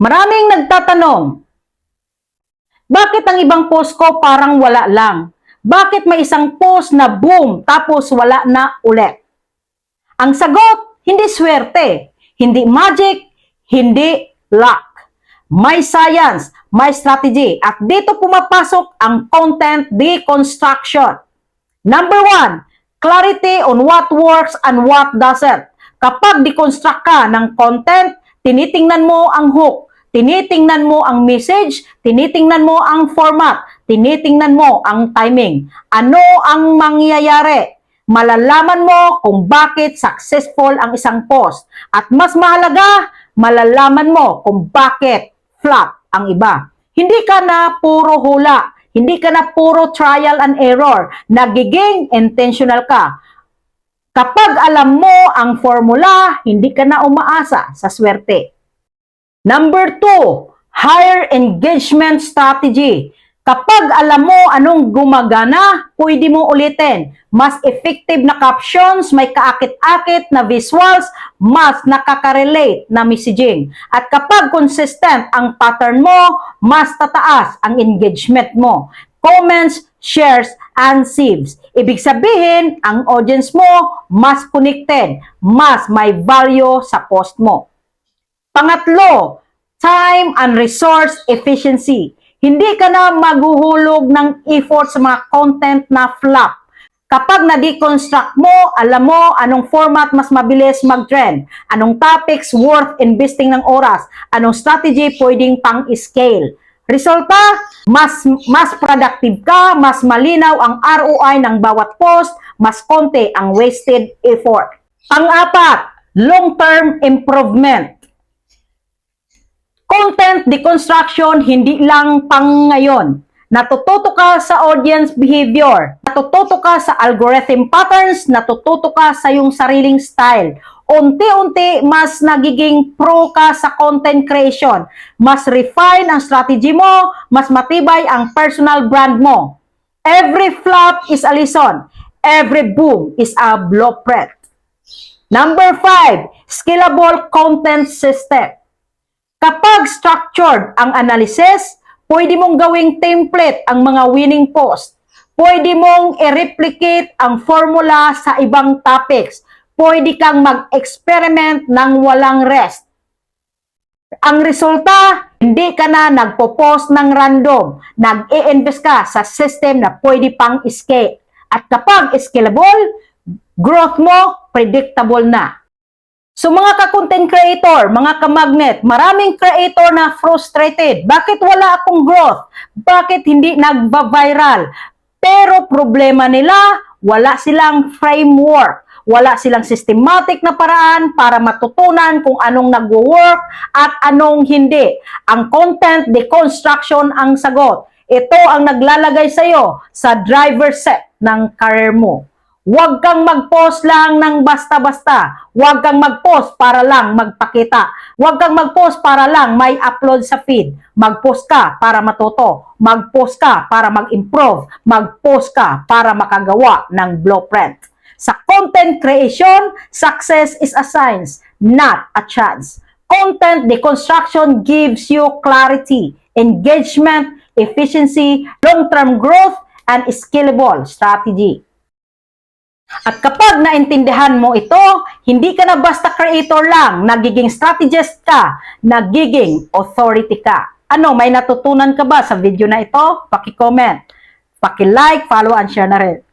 Maraming nagtatanong, bakit ang ibang post ko parang wala lang? Bakit may isang post na boom tapos wala na ulit? Ang sagot, hindi swerte, hindi magic, hindi luck. May science, may strategy, at dito pumapasok ang content deconstruction. Number 1, clarity on what works and what doesn't. Kapag deconstruct ka ng content, tinitingnan mo ang hook, tinitingnan mo ang message, tinitingnan mo ang format, tinitingnan mo ang timing. Ano ang mangyayari? Malalaman mo kung bakit successful ang isang post. At mas mahalaga, malalaman mo kung bakit flop ang iba. Hindi ka na puro hula, hindi ka na puro trial and error, nagiging intentional ka. Kapag alam mo ang formula, hindi ka na umaasa sa swerte. Number 2, higher engagement strategy. Kapag alam mo anong gumagana, pwede mo ulitin. Mas effective na captions, may kaakit-akit na visuals, mas nakaka-relate na messaging. At kapag consistent ang pattern mo, mas tataas ang engagement mo. Comments, shares, and saves. Ibig sabihin, ang audience mo mas connected, mas may value sa post mo. Pangatlo, time and resource efficiency. Hindi ka na maghuhulog ng effort sa mga content na flop. Kapag na-deconstruct mo, alam mo anong format mas mabilis mag-trend, anong topics worth investing ng oras, anong strategy pwedeng pang-scale. Resulta, mas productive ka, mas malinaw ang ROI ng bawat post, mas konti ang wasted effort. Pang-apat, long-term improvement. Content deconstruction hindi lang pang ngayon. Natututo ka sa audience behavior, natututo ka sa algorithm patterns, natututo ka sa iyong sariling style. Unti-unti, mas nagiging pro ka sa content creation. Mas refine ang strategy mo, mas matibay ang personal brand mo. Every flop is a lesson. Every boom is a blueprint. Number 5, scalable content system. Kapag structured ang analysis, pwede mong gawing template ang mga winning post. Pwede mong i-replicate ang formula sa ibang topics. Pwede kang mag-experiment ng walang rest. Ang resulta, hindi ka na nagpo-post ng random. Nag-i-invest ka sa system na pwede pang scale. At kapag scalable, growth mo predictable na. So mga ka-content creator, mga ka-magnet, maraming creator na frustrated. Bakit wala akong growth? Bakit hindi nagba-viral? Pero problema nila, wala silang framework. Wala silang systematic na paraan para matutunan kung anong nagwo-work at anong hindi. Ang content deconstruction ang sagot. Ito ang naglalagay sa iyo sa driver's seat ng career mo. Huwag kang mag-post lang ng basta-basta. Huwag kang mag-post para lang magpakita. Huwag kang mag-post para lang may upload sa feed. Mag-post ka para matuto. Mag-post ka para mag-improve. Mag-post ka para makagawa ng blueprint. Sa content creation, success is a science, not a chance. Content deconstruction gives you clarity, engagement, efficiency, long-term growth, and scalable strategy. At kapag naintindihan mo ito, hindi ka na basta creator lang, nagiging strategist ka, nagiging authority ka. Ano, may natutunan ka ba sa video na ito? Paki-comment, paki-like, follow, and share na rin.